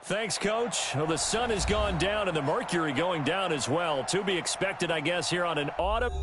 Thanks, Coach. Well, the sun has gone down and the mercury going down as well. To be expected, I guess, here on an autumn.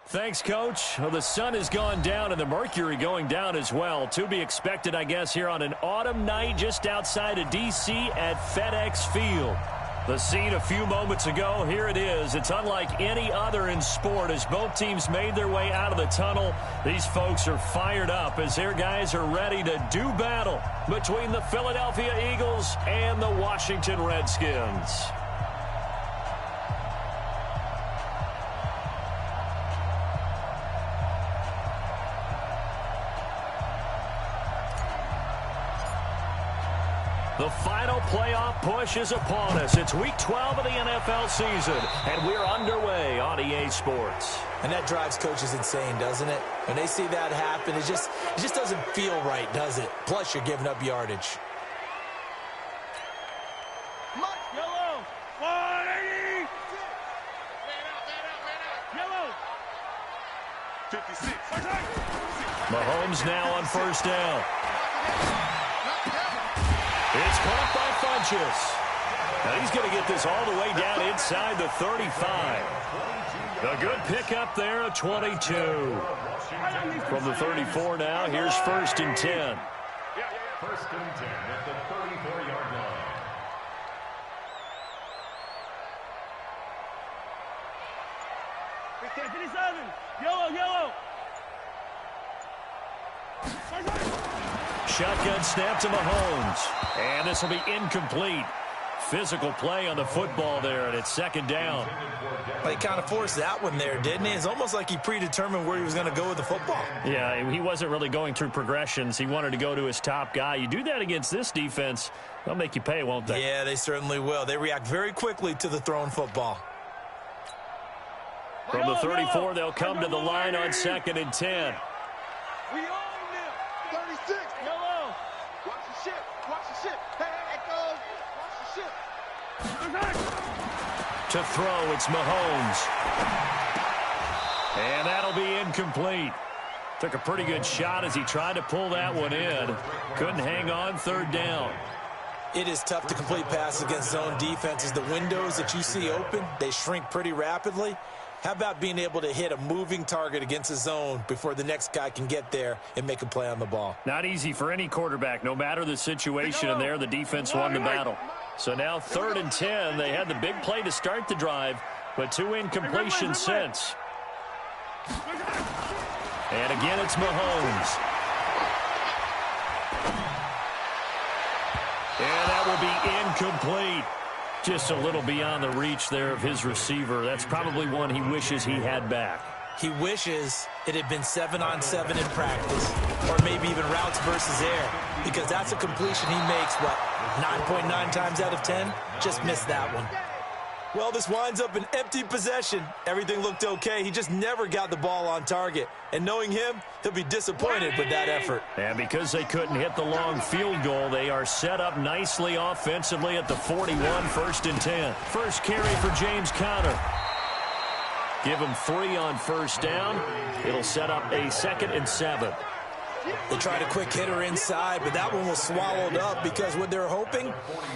Thanks, Coach. Well, the sun has gone down and the mercury going down as well. To be expected, I guess, here on an autumn night just outside of D.C. at FedEx Field. The scene a few moments ago, here it is. It's unlike any other in sport as both teams made their way out of the tunnel. These folks are fired up as their guys are ready to do battle between the Philadelphia Eagles and the Washington Redskins. The final playoff push is upon us. It's Week 12 of the NFL season, and we're underway on EA Sports. And that drives coaches insane, doesn't it? When they see that happen, it just doesn't feel right, does it? Plus, you're giving up yardage. Yellow, 180. Yellow, 56. Mahomes now on first down. It's caught by Funchess. Now he's going to get this all the way down inside the 35. A good pickup there of 22. From the 34 now, here's first and 10. First and 10 at the 34-yard line. Yellow. Shotgun snap to Mahomes. And this will be incomplete. Physical play on the football there, and it's second down. Well, he kind of forced that one there, didn't he? It's almost like he predetermined where he was going to go with the football. Yeah, he wasn't really going through progressions. He wanted to go to his top guy. You do that against this defense, they'll make you pay, won't they? Yeah, they certainly will. They react very quickly to the thrown football. From the 34, they'll come to the line on second and 10. We own them. 36. Yellow. Watch the ship. Hey, Echoes. Watch the ship. To throw, it's Mahomes. And that'll be incomplete. Took a pretty good shot as he tried to pull that one in. Couldn't hang on, third down. It is tough to complete passes against zone defenses. The windows that you see open, they shrink pretty rapidly. How about being able to hit a moving target against a zone before the next guy can get there and make a play on the ball? Not easy for any quarterback, no matter the situation, and there the defense won the battle. So now third and 10. They had the big play to start the drive, but two incompletions since. And again, it's Mahomes. And that will be incomplete. Just a little beyond the reach there of his receiver. That's probably one he wishes he had back. He wishes it had been 7-on-7 in practice, or maybe even routes versus air, because that's a completion he makes, 9.9 times out of 10? Just missed that one. Well, this winds up an empty possession. Everything looked okay. He just never got the ball on target. And knowing him, he'll be disappointed with that effort. And because they couldn't hit the long field goal, they are set up nicely offensively at the 41, 1st and 10. First carry for James Conner. Give him 3 on first down. It'll set up a 2nd and 7. They tried a quick hitter inside, but that one was swallowed up because what they're hoping,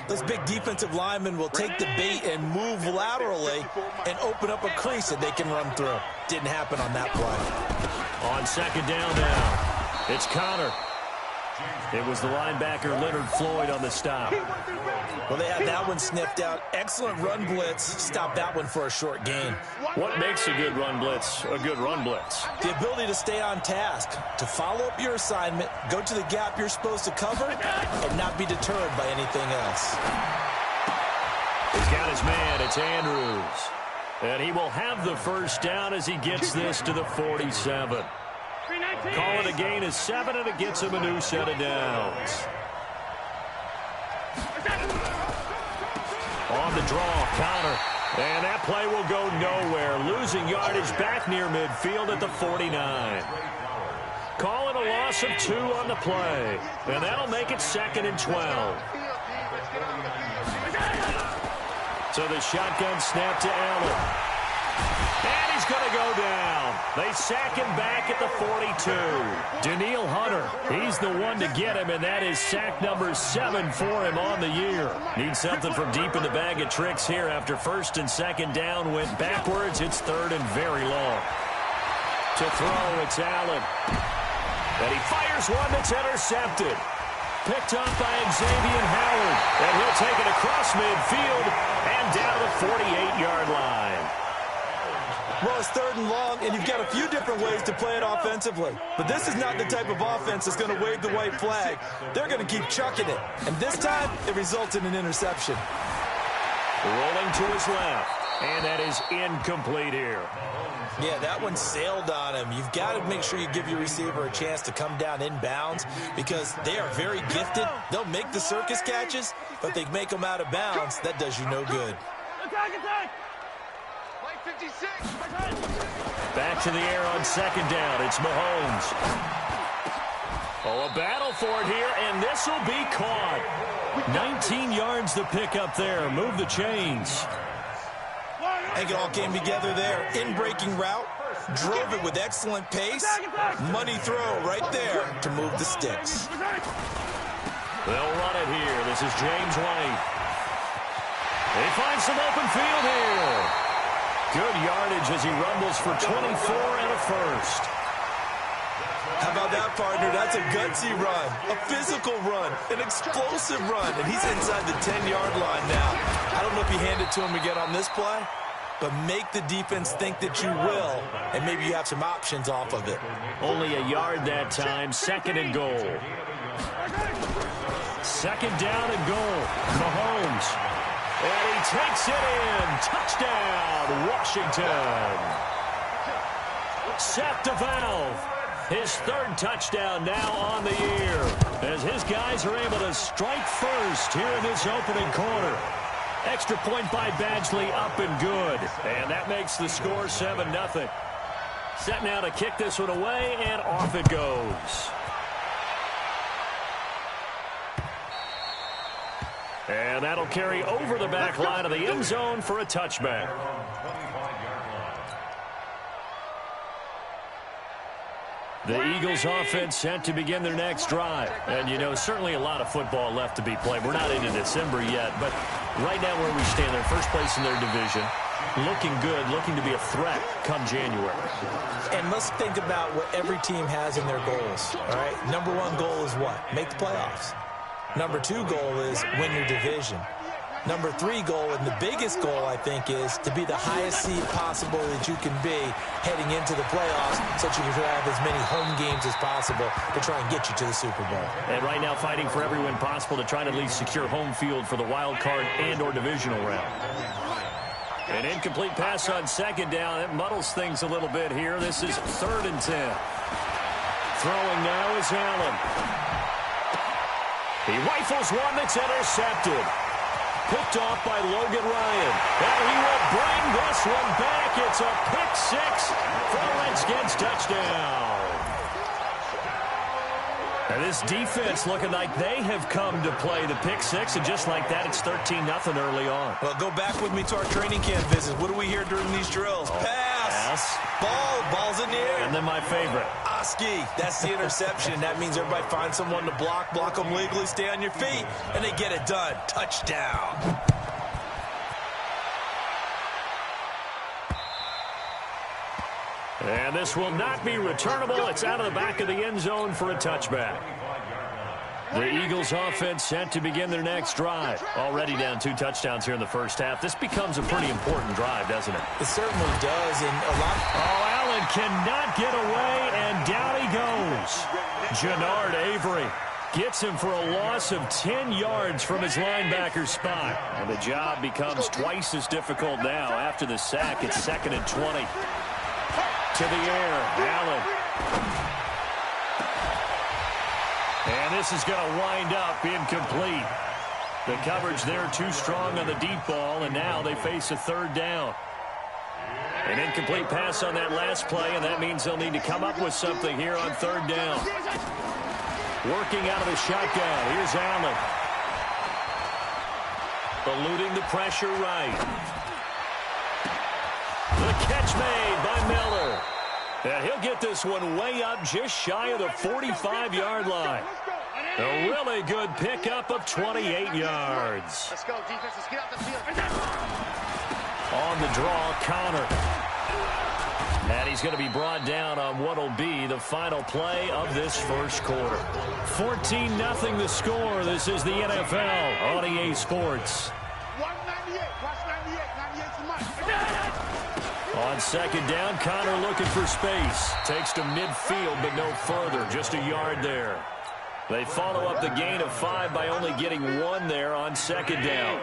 those big defensive linemen will take the bait and move laterally and open up a crease that they can run through. Didn't happen on that play. On 2nd down now, it's Conner. It was the linebacker Leonard Floyd on the stop. Well, they had that one sniffed out. Excellent run blitz. Stopped that one for a short gain. What makes a good run blitz a good run blitz? The ability to stay on task, to follow up your assignment, go to the gap you're supposed to cover, and not be deterred by anything else. He's got his man. It's Andrews. And he will have the first down as he gets this to the 47. Call it a gain of 7, and it gets him a new set of downs. On the draw, Conner. And that play will go nowhere. Losing yardage back near midfield at the 49. Call it a loss of 2 on the play. And that'll make it 2nd and 12. So the shotgun snap to Allen. And he's going to go down. They sack him back at the 42. Danielle Hunter, he's the one to get him, and that is sack number 7 for him on the year. Needs something from deep in the bag of tricks here after 1st and 2nd down went backwards. It's 3rd and very long. To throw, it's Allen. And he fires one that's intercepted. Picked up by Xavier Howard. And he'll take it across midfield and down to the 48-yard line. Well, it's 3rd and long, and you've got a few different ways to play it offensively. But this is not the type of offense that's going to wave the white flag. They're going to keep chucking it. And this time, it results in an interception. Rolling to his left, and that is incomplete here. Yeah, that one sailed on him. You've got to make sure you give your receiver a chance to come down inbounds because they are very gifted. They'll make the circus catches, but they make them out of bounds. That does you no good. Attack! 56. Back to the air on 2nd down. It's Mahomes. Oh, a battle for it here, and this will be caught. 19 yards to pick up there. Move the chains. I think it all came together there. In-breaking route. Drove it with excellent pace. Money throw right there to move the sticks. They'll run it here. This is James White. They find some open field here. Good yardage as he rumbles for 24 and a first. How about that, partner? That's a gutsy run, a physical run, an explosive run, and he's inside the 10-yard line now. I don't know if you hand it to him again on this play, but make the defense think that you will, and maybe you have some options off of it. Only a yard that time, 2nd and goal. 2nd down and goal. Mahomes. And he takes it in. Touchdown, Washington. Seth DeValve, his 3rd touchdown now on the year, as his guys are able to strike first here in this opening quarter. Extra point by Badgley, up and good. And that makes the score 7-0. Set now to kick this one away, and off it goes. And that'll carry over the back line of the end zone for a touchback. The Eagles offense set to begin their next drive. And, you know, certainly a lot of football left to be played. We're not into December yet, but right now where we stand, they're first place in their division. Looking good, looking to be a threat come January. And let's think about what every team has in their goals, all right? Number 1 goal is what? Make the playoffs. Number 2 goal is win your division. Number 3 goal, and the biggest goal, I think, is to be the highest seed possible that you can be heading into the playoffs so that you can have as many home games as possible to try and get you to the Super Bowl. And right now fighting for every win possible to try and at least secure home field for the wild card and or divisional round. An incomplete pass on second down. It muddles things a little bit here. This is 3rd and 10. Throwing now is Allen. He rifles one that's intercepted. Picked off by Logan Ryan. And he will bring this one back. It's a pick six for the Redskins touchdown. And this defense looking like they have come to play the pick six, and just like that, it's 13-0 early on. Well, go back with me to our training camp visit. What do we hear during these drills? Pass. Ball's in the air. And then my favorite. Oski. That's the interception. That means everybody finds someone to block them legally, stay on your feet, and they get it done. Touchdown. And this will not be returnable. It's out of the back of the end zone for a touchback. The Eagles offense set to begin their next drive. Already down 2 touchdowns here in the first half. This becomes a pretty important drive, doesn't it? It certainly does. And a lot. Oh, Allen cannot get away, and down he goes. Jannard Avery gets him for a loss of 10 yards from his linebacker spot. And the job becomes twice as difficult now. After the sack, it's 2nd and 20. To the air, Allen. And this is going to wind up incomplete. The coverage there too strong on the deep ball, and now they face a 3rd down. An incomplete pass on that last play, and that means they'll need to come up with something here on 3rd down. Working out of the shotgun. Here's Allen. Eluding the pressure right. The catch made by Miller. And he'll get this one way up just shy of the 45-yard line. A really good pickup of 28 yards. Let's go, defense. Let's get out the field. On the draw, Connor. And he's going to be brought down on what will be the final play of this first quarter. 14-0 the score. This is the NFL on EA Sports. 198. Watch 98. 98's the mark. On 2nd down, Connor looking for space. Takes to midfield, but no further. Just a yard there. They follow up the gain of 5 by only getting 1 there on 2nd down.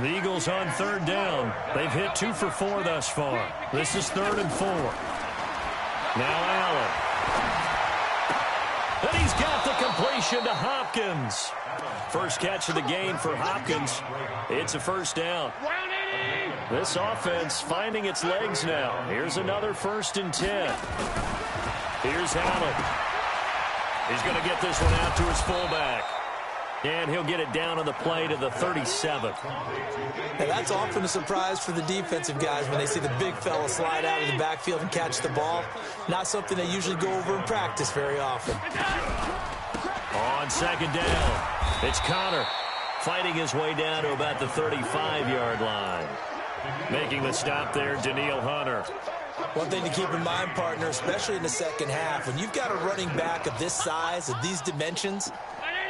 The Eagles on 3rd down. They've hit 2 for 4 thus far. This is 3rd and 4. Now Allen. And he's got the completion to Hopkins. First catch of the game for Hopkins. It's a 1st down. This offense finding its legs now. Here's another 1st and 10. Here's Allen. He's going to get this one out to his fullback. And he'll get it down on the play to the 37. Now that's often a surprise for the defensive guys when they see the big fella slide out of the backfield and catch the ball. Not something they usually go over in practice very often. On 2nd down, it's Connor fighting his way down to about the 35-yard line. Making the stop there, Danielle Hunter. One thing to keep in mind, partner, especially in the second half, when you've got a running back of this size, of these dimensions,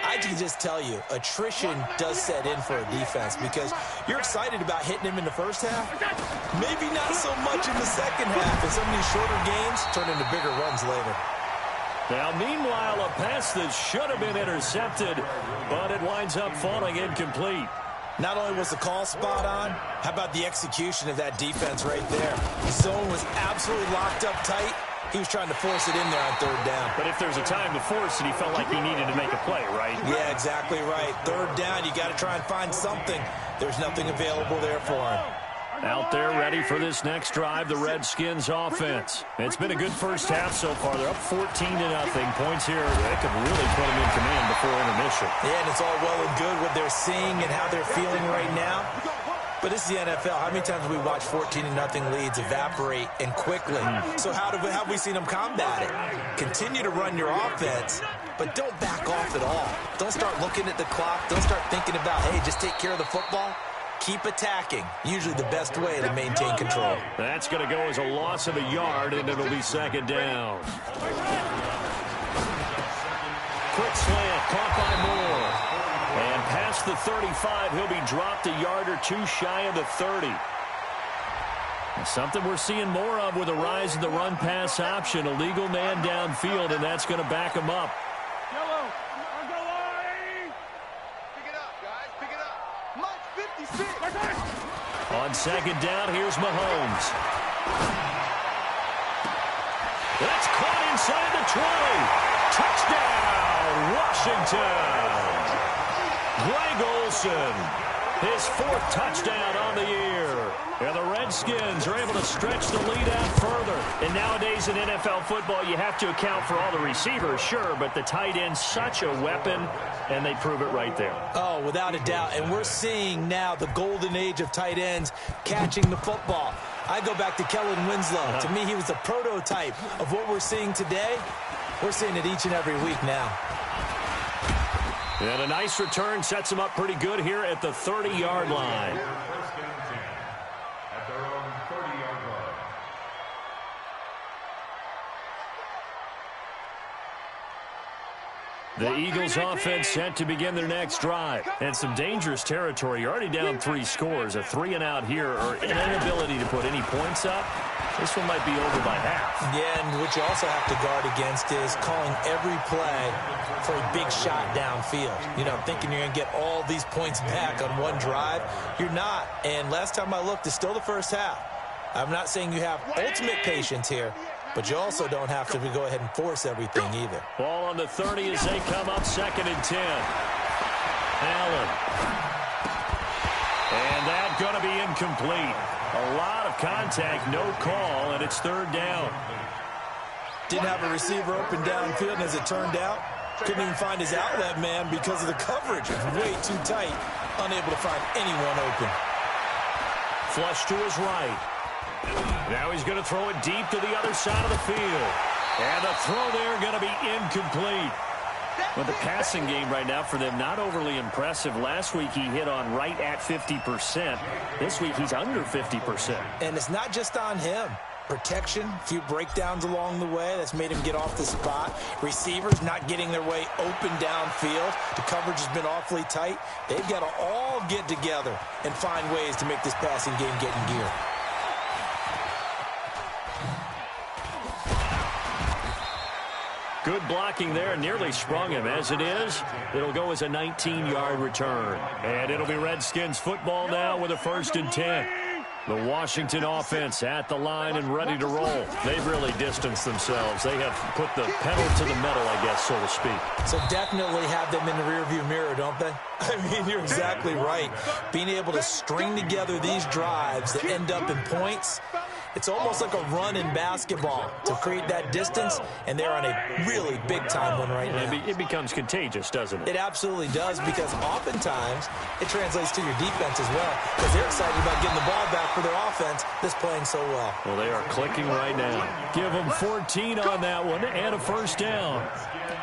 I can just tell you, attrition does set in for a defense because you're excited about hitting him in the first half. Maybe not so much in the second half, and some of these shorter gains turn into bigger runs later. Now, meanwhile, a pass that should have been intercepted, but it winds up falling incomplete. Not only was the call spot on, how about the execution of that defense right there? The zone was absolutely locked up tight. He was trying to force it in there on 3rd down. But if there's a time to force it, he felt like he needed to make a play, right? Yeah, exactly right. 3rd down, you got to try and find something. There's nothing available there for him. Out there ready for this next drive, the Redskins offense. It's been a good first half so far. They're up 14-0. Points here, they could really put them in command before intermission. Yeah, and it's all well and good what they're seeing and how they're feeling right now. But this is the NFL. How many times have we watched 14-0 leads evaporate and quickly? So how have we seen them combat it? Continue to run your offense, but don't back off at all. Don't start looking at the clock. Don't start thinking about, hey, just take care of the football. Keep attacking. Usually the best way to maintain control. That's going to go as a loss of a yard, and it'll be 2nd down. Quick slant, caught by Moore. And past the 35, he'll be dropped a yard or 2 shy of the 30. Something we're seeing more of with a rise in the run-pass option. A legal man downfield, and that's going to back him up. Yellow. Go line. Pick it up, guys. Pick it up. Mike 56. On second down, here's Mahomes. That's caught inside the 20. Touchdown, Washington. Greg Olsen, his 4th touchdown on the year. And the Redskins are able to stretch the lead out further. And nowadays in NFL football, you have to account for all the receivers, sure, but the tight end's such a weapon, and they prove it right there. Oh, without a doubt. And we're seeing now the golden age of tight ends catching the football. I go back to Kellen Winslow. To me, he was the prototype of what we're seeing today. We're seeing it each and every week now. And a nice return sets him up pretty good here at the 30-yard line. The Eagles offense set to begin their next drive. And some dangerous territory. You're already down 3 scores. A 3-and-out here or an inability to put any points up. This one might be over by half. Yeah, and what you also have to guard against is calling every play for a big shot downfield. You know, thinking you're going to get all these points back on one drive. You're not. And last time I looked, it's still the first half. I'm not saying you have ultimate patience here, but you also don't have to go ahead and force everything either. Ball on the 30 as they come up 2nd and 10. Allen. And that's going to be incomplete. A lot of contact, no call, and it's 3rd down. Didn't have a receiver open downfield, and as it turned out, couldn't even find his outlet man because of the coverage. It was way too tight, unable to find anyone open. Flush to his right. Now he's going to throw it deep to the other side of the field. And the throw there going to be incomplete. Well, the passing game right now for them, not overly impressive. Last week he hit on right at 50%. This week he's under 50%. And it's not just on him. Protection, a few breakdowns along the way. That's made him get off the spot. Receivers not getting their way open downfield. The coverage has been awfully tight. They've got to all get together and find ways to make this passing game get in gear. Good blocking there, nearly sprung him. As it is, it'll go as a 19-yard return. And it'll be Redskins football now with a 1st and 10. The Washington offense at the line and ready to roll. They've really distanced themselves. They have put the pedal to the metal, I guess, so to speak. So definitely have them in the rearview mirror, don't they? I mean, you're exactly right. Being able to string together these drives that end up in points, it's almost like a run in basketball to create that distance, and they're on a really big-time one right now. It becomes contagious, doesn't it? It absolutely does, because oftentimes it translates to your defense as well, because they're excited about getting the ball back for their offense that's playing so well. Well, they are clicking right now. Give them 14 on that one and a 1st down.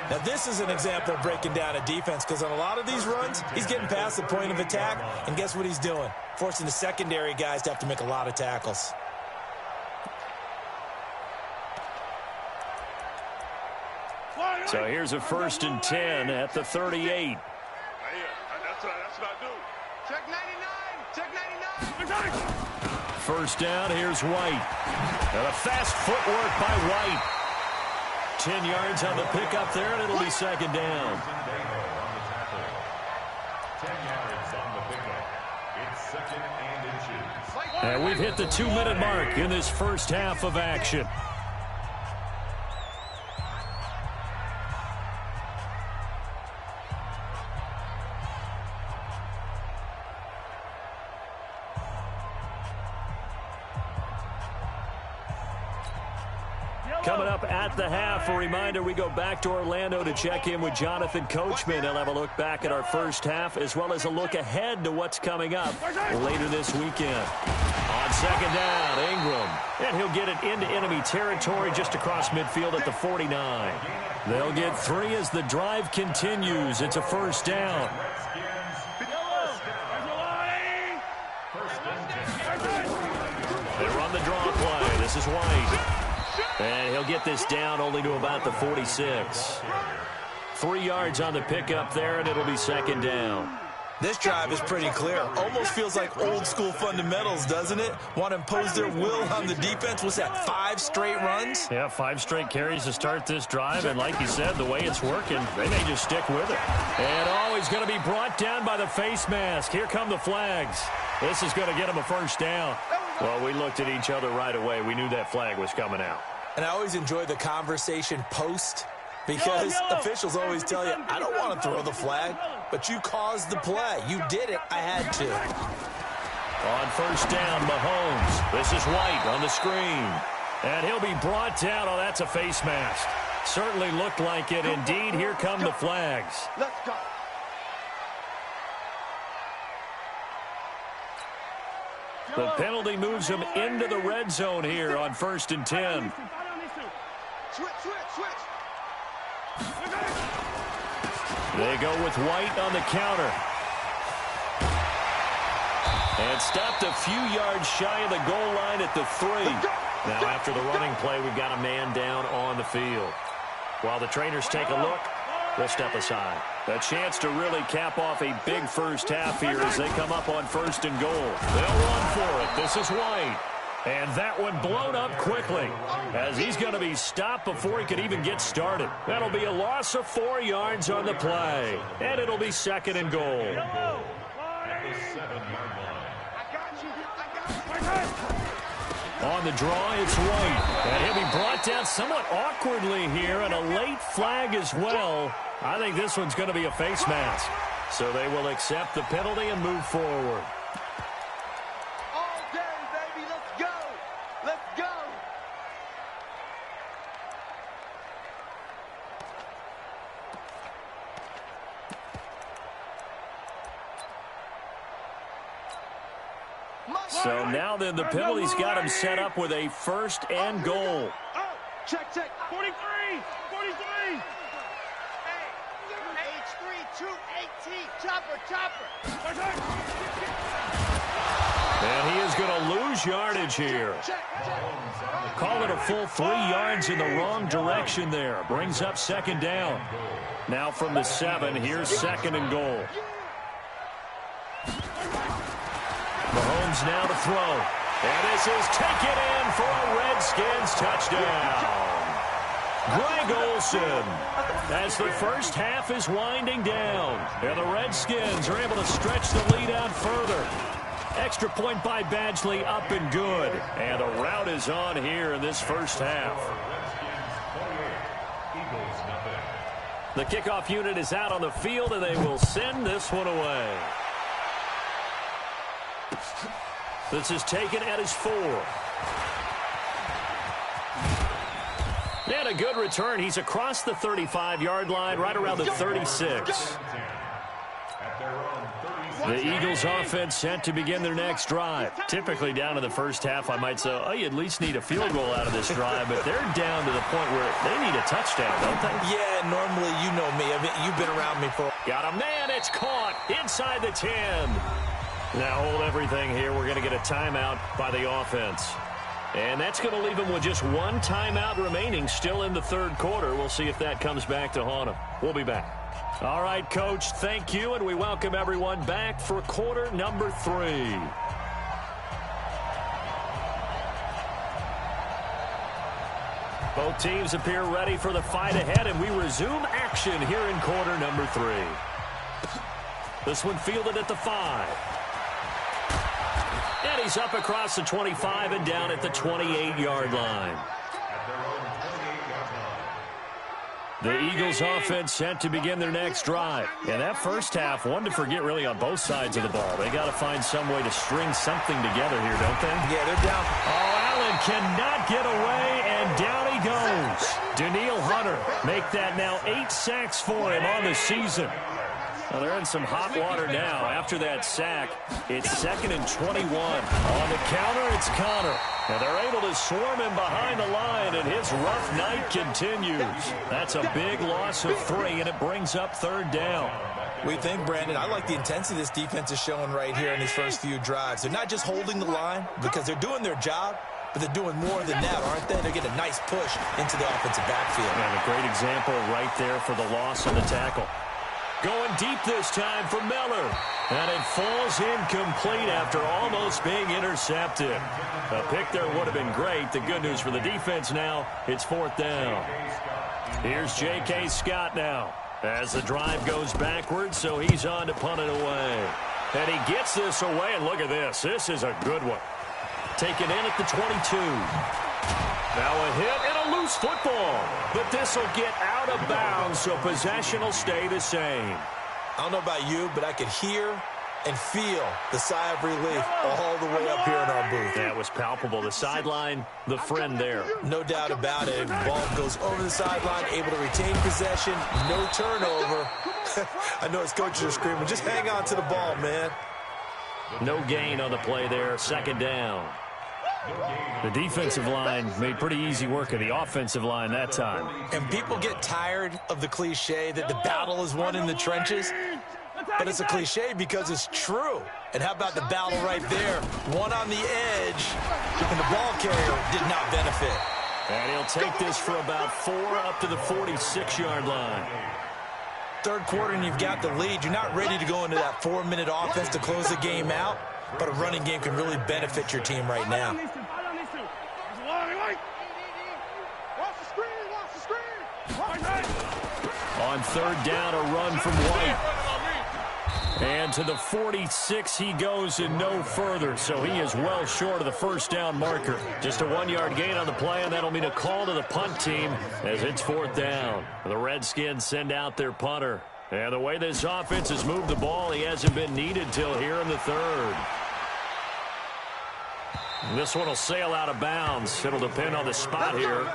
Now, this is an example of breaking down a defense, because on a lot of these runs, he's getting past the point of attack, and guess what he's doing? Forcing the secondary guys to have to make a lot of tackles. So here's a 1st and 10 at the 38. That's what I do. Check 99. Check 99. 1st down, here's White. And a fast footwork by White. 10 yards on the pickup there, and it'll be 2nd down. 10 yards on the pickup. It's 2nd and inches. And we've hit the 2-minute mark in this first half of action. Coming up at the half, a reminder, we go back to Orlando to check in with Jonathan Coachman. He'll have a look back at our first half, as well as a look ahead to what's coming up later this weekend. On 2nd down, Ingram. And he'll get it into enemy territory just across midfield at the 49. They'll get 3 as the drive continues. It's a 1st down. They run the draw play. This is White. And he'll get this down only to about the 46. 3 yards on the pickup there, and it'll be 2nd down. This drive is pretty clear. Almost feels like old-school fundamentals, doesn't it? Want to impose their will on the defense. What's that, 5 straight runs? Yeah, 5 straight carries to start this drive, and like you said, the way it's working, they may just stick with it. And he's going to be brought down by the face mask. Here come the flags. This is going to get him a first down. Well, we looked at each other right away. We knew that flag was coming out. And I always enjoy the conversation post because officials always tell you, I don't want to throw the flag, but you caused the play. You did it. I had to. On first down, Mahomes. This is White on the screen. And he'll be brought down. Oh, that's a face mask. Certainly looked like it. Indeed, here come the flags. Let's go. The penalty moves him into the red zone here on 1st and 10. Switch. They go with White on the counter. And stopped a few yards shy of the goal line at the 3. Now after the running play, we've got a man down on the field. While the trainers take a look, we'll step aside. A chance to really cap off a big first half here as they come up on 1st and goal. They'll run for it. This is White. And that one blown up quickly as he's going to be stopped before he could even get started. That'll be a loss of 4 yards on the play. And it'll be 2nd and goal. At the 7-yard line. On the draw, it's White. And he'll be brought down somewhat awkwardly here, and a late flag as well. I think this one's going to be a face mask. So they will accept the penalty and move forward. All day, baby. Let's go. Let's go. So now then, the penalty's got him set up with a 1st and goal. Check. 43. H3-218. Chopper. And he is going to lose yardage here. Call it a full 3 yards in the wrong direction there. Brings up 2nd down. Now from the 7, here's 2nd and goal. Mahomes now to throw. And this is taken in for a Redskins touchdown. Greg Olsen, as the first half is winding down. And the Redskins are able to stretch the lead out further. Extra point by Badgley, up and good. And the rout is on here in this first half. The kickoff unit is out on the field, and they will send this one away. This is taken at his 4. And a good return. He's across the 35-yard line, right around the 36. The Eagles offense set to begin their next drive. Typically down in the first half, I might say, oh, you at least need a field goal out of this drive, but they're down to the point where they need a touchdown, don't they? Yeah, normally, you know me. I mean, you've been around me for... Got a man. It's caught inside the 10. Now hold everything here. We're going to get a timeout by the offense. And that's going to leave them with just 1 timeout remaining still in the 3rd quarter. We'll see if that comes back to haunt them. We'll be back. All right, Coach, thank you, and we welcome everyone back for quarter number 3. Both teams appear ready for the fight ahead, and we resume action here in quarter number 3. This one fielded at the 5. And he's up across the 25 and down at the 28-yard line. The Eagles offense set to begin their next drive. And that first half, one to forget really on both sides of the ball. They got to find some way to string something together here, don't they? Yeah, they're down. Oh, Allen cannot get away, and down he goes. Daniil Hunter make that now 8 sacks for him on the season. Well, they're in some hot water now. After that sack, it's 2nd and 21. On the counter, it's Connor. And they're able to swarm him behind the line, and his rough night continues. That's a big loss of 3, and it brings up 3rd down. We think, Brandon, I like the intensity this defense is showing right here in these first few drives. They're not just holding the line because they're doing their job, but they're doing more than that, aren't they? They're getting a nice push into the offensive backfield. And a great example right there for the loss on the tackle. Going deep this time for Miller. And it falls incomplete after almost being intercepted. A pick there would have been great. The good news for the defense now, it's 4th down. Here's J.K. Scott now as the drive goes backwards, so he's on to punt it away. And he gets this away, and look at this. This is a good one. Taken in at the 22. Now a hit and a loose football. But this will get out of bounds, so possession will stay the same. I don't know about you, but I could hear and feel the sigh of relief all the way up here in our booth. That was palpable. The sideline, the friend there. No doubt about it. Ball goes over the sideline, able to retain possession, no turnover. I know his coaches are screaming, just hang on to the ball, man. No gain on the play there. Second down. The defensive line made pretty easy work of the offensive line that time. And people get tired of the cliche that the battle is won in the trenches. But it's a cliche because it's true. And how about the battle right there? One on the edge, and the ball carrier did not benefit. And he'll take this for about 4 up to the 46-yard line. Third quarter and you've got the lead. You're not ready to go into that 4-minute offense to close the game out, but a running game can really benefit your team right now. On third down, a run from White. And to the 46 he goes and no further, so he is well short of the first down marker. Just a 1-yard gain on the play, and that'll mean a call to the punt team as it's fourth down. The Redskins send out their punter. And the way this offense has moved the ball, he hasn't been needed till here in the third. This one will sail out of bounds. It'll depend on the spot here.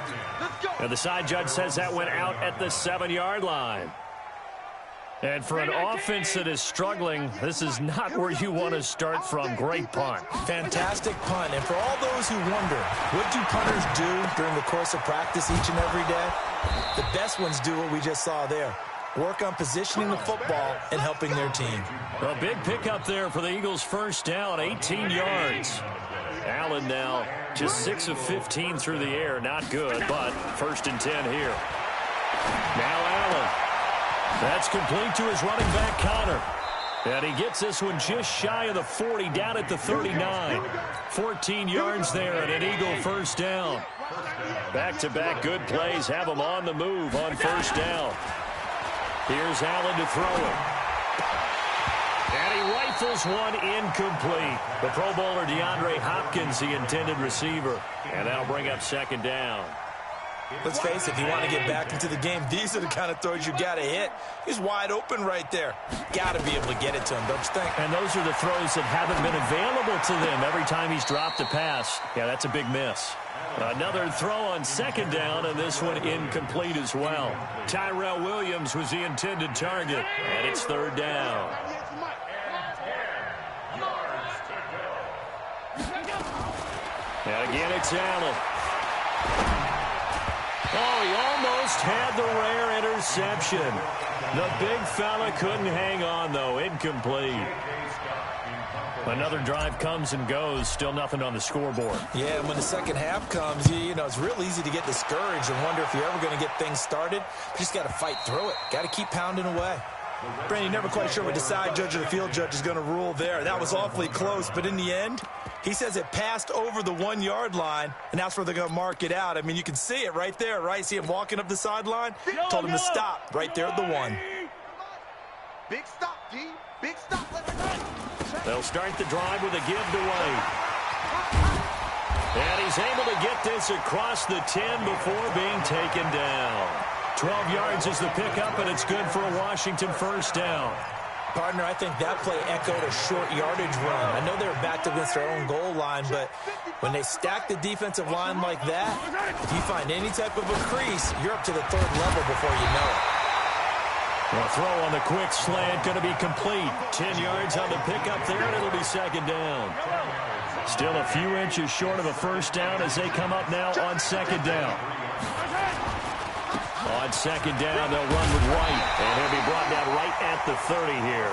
And the side judge says that went out at the 7-yard line. And for an offense that is struggling, this is not where you want to start from. Great punt. Fantastic punt. And for all those who wonder, what do punters do during the course of practice each and every day? The best ones do what we just saw there. Work on positioning the football and helping their team. A big pickup there for the Eagles' first down, 18 yards. Allen now just 6 of 15 through the air. Not good, but first and 10 here. Now Allen. That's complete to his running back, Connor. And he gets this one just shy of the 40, down at the 39. 14 yards there and an Eagle first down. Back-to-back good plays have him on the move on first down. Here's Allen to throw it. And he rifles one incomplete. The Pro Bowler DeAndre Hopkins, the intended receiver. And that'll bring up second down. Let's face it, if you want to get back into the game, these are the kind of throws you got to hit. He's wide open right there. Got to be able to get it to him, don't you think? And those are the throws that haven't been available to them every time he's dropped a pass. Yeah, that's a big miss. Another throw on second down, and this one incomplete as well. Tyrell Williams was the intended target, and it's third down. And again, it's Allen. Oh, he almost had the rare interception. The big fella couldn't hang on, though. Incomplete. Another drive comes and goes. Still nothing on the scoreboard. Yeah, and when the second half comes, you know, it's real easy to get discouraged and wonder if you're ever going to get things started. You just got to fight through it. Got to keep pounding away. Brandon, never quite sure what the side judge or the field judge is going to rule there. That was awfully close, but in the end, he says it passed over the 1-yard line, and that's where they're going to mark it out. I mean, you can see it right there, right? See him walking up the sideline? Told him to stop right there at the 1. Big stop, D. Big stop. They'll start the drive with a give to White. And he's able to get this across the 10 before being taken down. 12 yards is the pickup, and it's good for a Washington first down. Partner, I think that play echoed a short yardage run. I know they're backed against their own goal line, but when they stack the defensive line like that, if you find any type of a crease, you're up to the third level before you know it. A throw on the quick slant going to be complete. 10 yards on the pickup there, and it'll be second down. Still a few inches short of a first down as they come up now on second down. On second down, they'll run with White, and he'll be brought down right at the 30 here.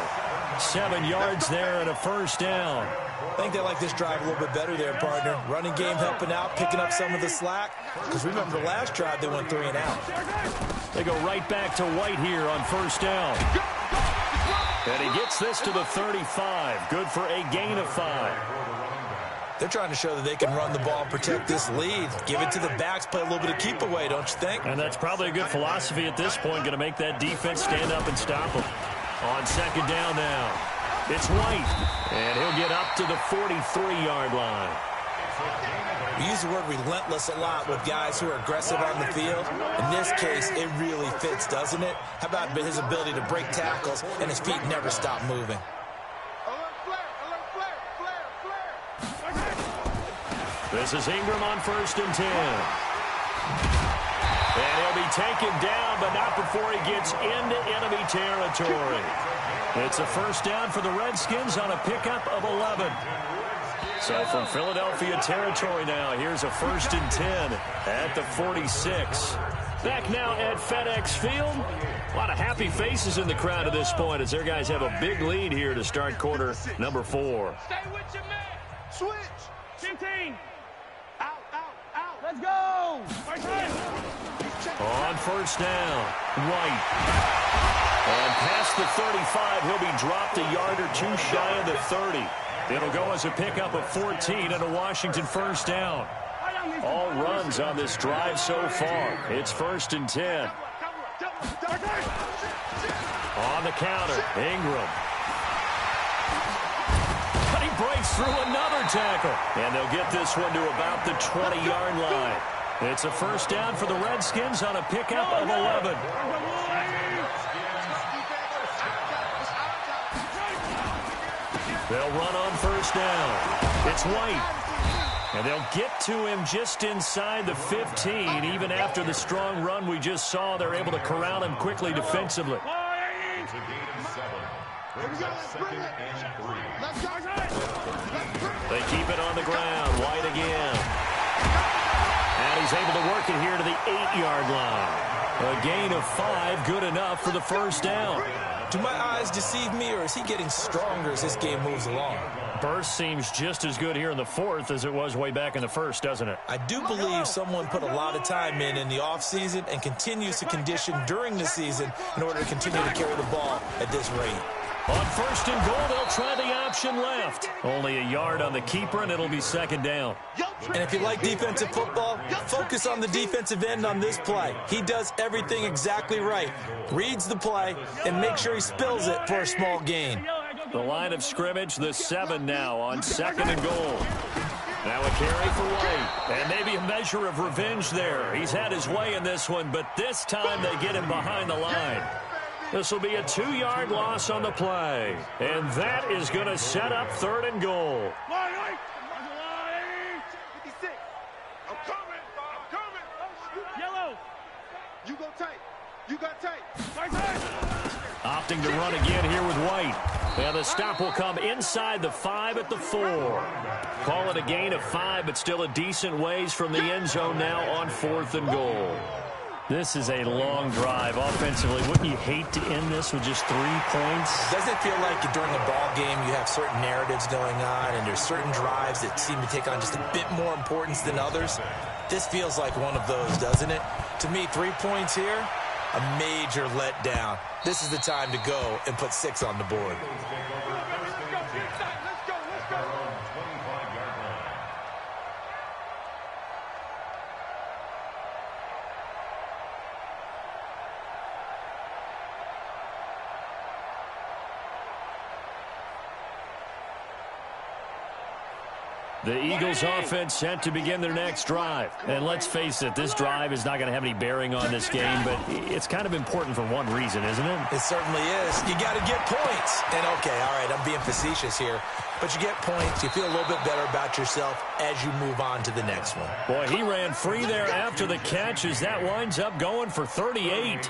7 yards there and a first down. I think they like this drive a little bit better there, partner. Running game helping out, picking up some of the slack. Because remember, the last drive they went 3 and out. They go right back to White here on first down. And he gets this to the 35. Good for a gain of 5. They're trying to show that they can run the ball and protect this lead. Give it to the backs, play a little bit of keep away, don't you think? And that's probably a good philosophy at this point. Going to make that defense stand up and stop them. On second down now. It's White, and he'll get up to the 43-yard line. We use the word relentless a lot with guys who are aggressive on the field. In this case, it really fits, doesn't it? How about his ability to break tackles and his feet never stop moving? This is Ingram on 1st and 10. And he'll be taken down, but not before he gets into enemy territory. It's a first down for the Redskins on a pickup of 11. So from Philadelphia territory now, here's a 1st and 10 at the 46. Back now at FedEx Field. A lot of happy faces in the crowd at this point as their guys have a big lead here to start quarter number 4. Stay with your man. Switch. 15. Out. Let's go. On first down, White. And past the 35, he'll be dropped a yard or two shy of the 30. It'll go as a pickup of 14 and a Washington first down. All runs on this drive so far. It's 1st and 10. On the counter, Ingram. But he breaks through another tackle. And they'll get this one to about the 20-yard line. It's a first down for the Redskins on a pickup of 11. They'll run on first down. It's White. And they'll get to him just inside the 15. Even after the strong run we just saw, they're able to corral him quickly defensively. They keep it on the ground. White again. And he's able to work it here to the 8-yard line. A gain of 5, good enough for the first down. Do my eyes deceive me, or is he getting stronger as this game moves along? Burst seems just as good here in the 4th as it was way back in the 1st, doesn't it? I do believe someone put a lot of time in the offseason and continues to condition during the season in order to continue to carry the ball at this rate. On 1st and goal, they'll try the option left. Only a yard on the keeper, and it'll be 2nd down. And if you like defensive football, focus on the defensive end on this play. He does everything exactly right. Reads the play and make sure he spills it for a small gain. The line of scrimmage, the 7 now on 2nd and goal. Now a carry for White, and maybe a measure of revenge there. He's had his way in this one, but this time they get him behind the line. This will be a 2-yard loss on the play, and that is going to set up 3rd and goal. You go tight. You got tight. Opting to run again here with White. And the stop will come inside the 5 at the 4. Call it a gain of 5, but still a decent ways from the end zone now on 4th and goal. This is a long drive offensively. Wouldn't you hate to end this with just 3 points? Doesn't it feel like during a ball game you have certain narratives going on and there's certain drives that seem to take on just a bit more importance than others? This feels like one of those, doesn't it? To me, 3 points here, a major letdown. This is the time to go and put 6 on the board. The Eagles offense set to begin their next drive. And let's face it, this drive is not going to have any bearing on this game, but it's kind of important for one reason, isn't it? It certainly is. You got to get points. And okay, all right, I'm being facetious here, but you get points, you feel a little bit better about yourself as you move on to the next one. Boy, he ran free there after the catch as that winds up going for 38.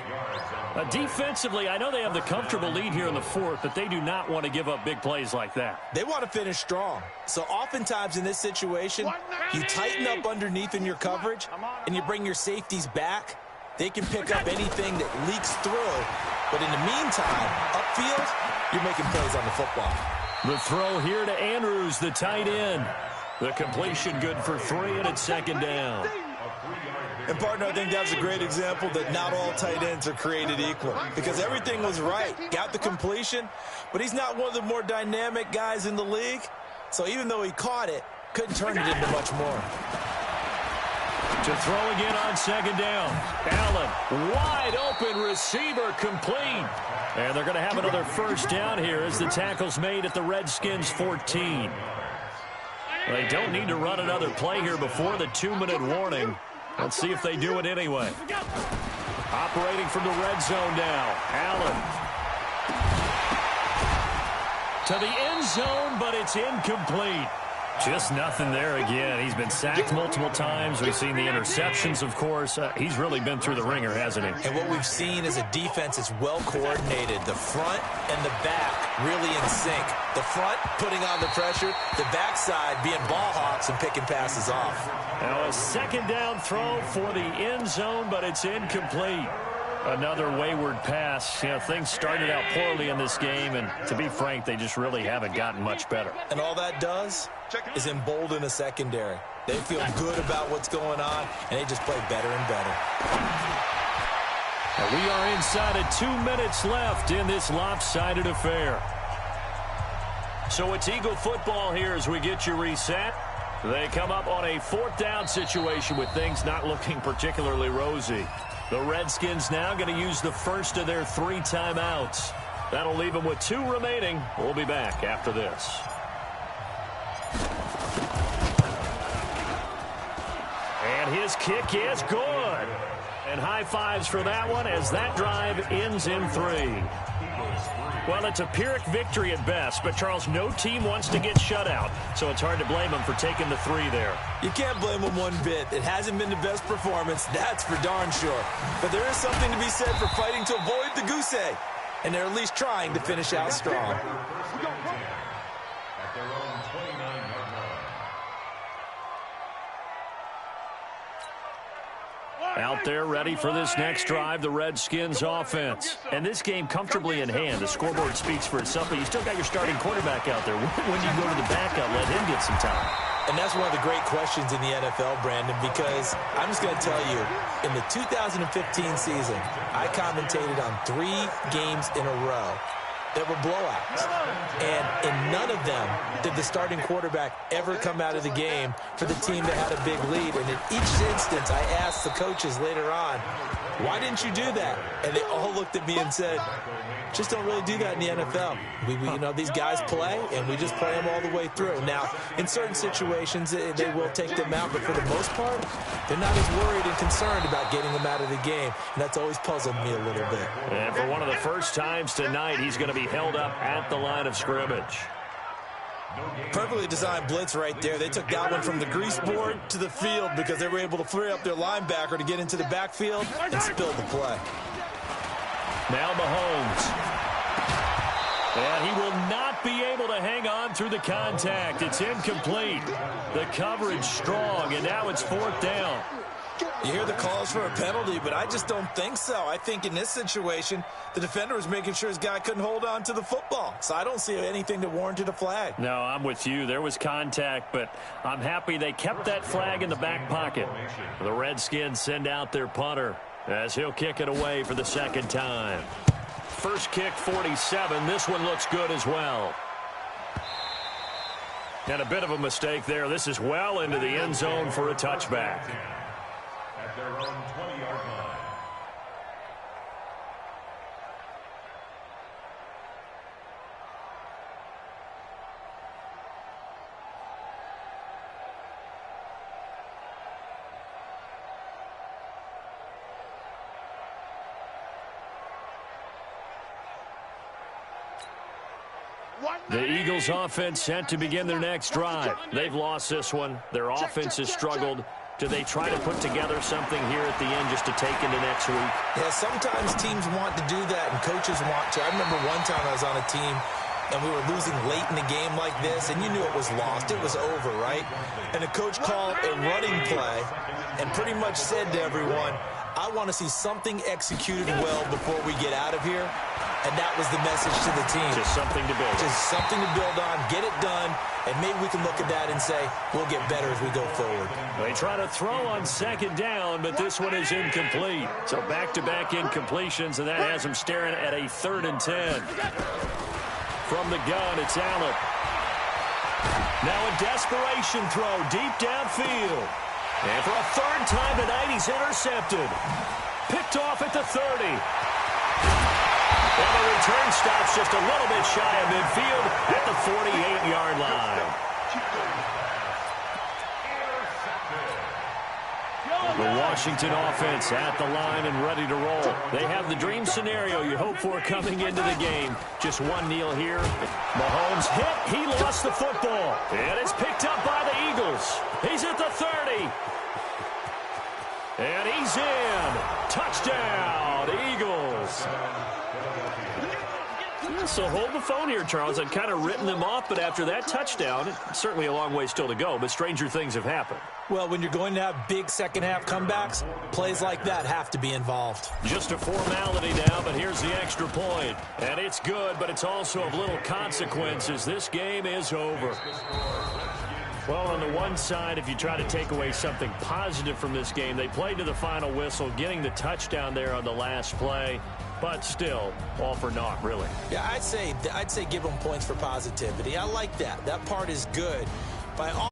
Defensively, I know they have the comfortable lead here in the 4th, but they do not want to give up big plays like that. They want to finish strong. So oftentimes in this situation, you tighten up underneath in your coverage, and you bring your safeties back. They can pick up anything that leaks through. But in the meantime, upfield, you're making plays on the football. The throw here to Andrews, the tight end. The completion good for 3, and it's 2nd down. And, partner, I think that's a great example that not all tight ends are created equal because everything was right. Got the completion, but he's not one of the more dynamic guys in the league. So even though he caught it, couldn't turn it into much more. To throw again on second down. Allen, wide open receiver, complete. And they're going to have another first down here as the tackle's made at the Redskins 14. They don't need to run another play here before the 2-minute warning. Let's see if they do it anyway. Operating from the red zone now. Allen. To the end zone, but it's incomplete. Just nothing there again. He's been sacked multiple times. We've seen the interceptions, of course. He's really been through the ringer, hasn't he? And what we've seen is a defense that's well coordinated. The front and the back really in sync. The front putting on the pressure. The backside being ball hawks and picking passes off. Now a second down throw for the end zone, but it's incomplete. Another wayward pass. You know, things started out poorly in this game, and to be frank, they just really haven't gotten much better. And all that does is embolden a secondary. They feel good about what's going on, and they just play better and better. And we are inside of 2 minutes left in this lopsided affair. So it's Eagle football here as we get you reset. They come up on a 4th down situation with things not looking particularly rosy. The Redskins now going to use the first of their 3 timeouts. That'll leave them with 2 remaining. We'll be back after this. And his kick is good. And high fives for that one as that drive ends in 3. Well, it's a Pyrrhic victory at best, but, Charles, no team wants to get shut out, so it's hard to blame them for taking the 3 there. You can't blame them one bit. It hasn't been the best performance, that's for darn sure. But there is something to be said for fighting to avoid the goose egg, and they're at least trying to finish out strong. Out there ready for this next drive, the Redskins offense. And this game comfortably in hand. The scoreboard speaks for itself, but you still got your starting quarterback out there. When do you go to the backup, let him get some time? And that's one of the great questions in the NFL, Brandon, because I'm just going to tell you, in the 2015 season, I commentated on 3 games in a row that were blowouts. And in none of them did the starting quarterback ever come out of the game for the team that had a big lead. And in each instance, I asked the coaches later on, why didn't you do that? And they all looked at me and said, just don't really do that in the NFL. You know, these guys play, and we just play them all the way through. Now, in certain situations, they will take them out, but for the most part, they're not as worried and concerned about getting them out of the game, and that's always puzzled me a little bit. And for one of the first times tonight, he's going to be held up at the line of scrimmage. Perfectly designed blitz right there. They took that one from the grease board to the field because they were able to free up their linebacker to get into the backfield and spill the play. Now Mahomes. And he will not be able to hang on through the contact. It's incomplete. The coverage strong, and now it's 4th down. You hear the calls for a penalty, but I just don't think so. I think in this situation, the defender was making sure his guy couldn't hold on to the football. So I don't see anything that warranted a flag. No, I'm with you. There was contact, but I'm happy they kept that flag in the back pocket. The Redskins send out their punter as he'll kick it away for the 2nd time. First kick, 47. This one looks good as well. And a bit of a mistake there. This is well into the end zone for a touchback. At their own 20-yard line. The Eagles offense set to begin their next drive. They've lost this one. Their offense has struggled. Do they try to put together something here at the end just to take into next week? Yeah, sometimes teams want to do that and coaches want to. I remember one time I was on a team and we were losing late in the game like this, and you knew it was lost. It was over, right? And the coach called a running play and pretty much said to everyone, I want to see something executed well before we get out of here. And that was the message to the team. Just something to build on. Just something to build on, get it done, and maybe we can look at that and say, we'll get better as we go forward. They try to throw on 2nd down, but this one is incomplete. So back-to-back incompletions, and that has them staring at a 3rd and 10. From the gun, it's Allen. Now a desperation throw deep downfield. And for a third time tonight, he's intercepted. Picked off at the 30. And the return stops just a little bit shy of midfield at the 48-yard line. The Washington offense at the line and ready to roll. They have the dream scenario you hope for coming into the game. Just one kneel here. Mahomes hit. He lost the football. And it's picked up by the Eagles. He's at the 30. And he's in. Touchdown, Eagles. So hold the phone here, Charles. I've kind of written them off, but after that touchdown, it's certainly a long way still to go, but stranger things have happened. Well, when you're going to have big second-half comebacks, plays like that have to be involved. Just a formality now, but here's the extra point. And it's good, but it's also of little consequences. This game is over. Well, on the one side, if you try to take away something positive from this game, they played to the final whistle, getting the touchdown there on the last play. But still, all for naught, really. Yeah, I'd say give them points for positivity. I like that. That part is good. By all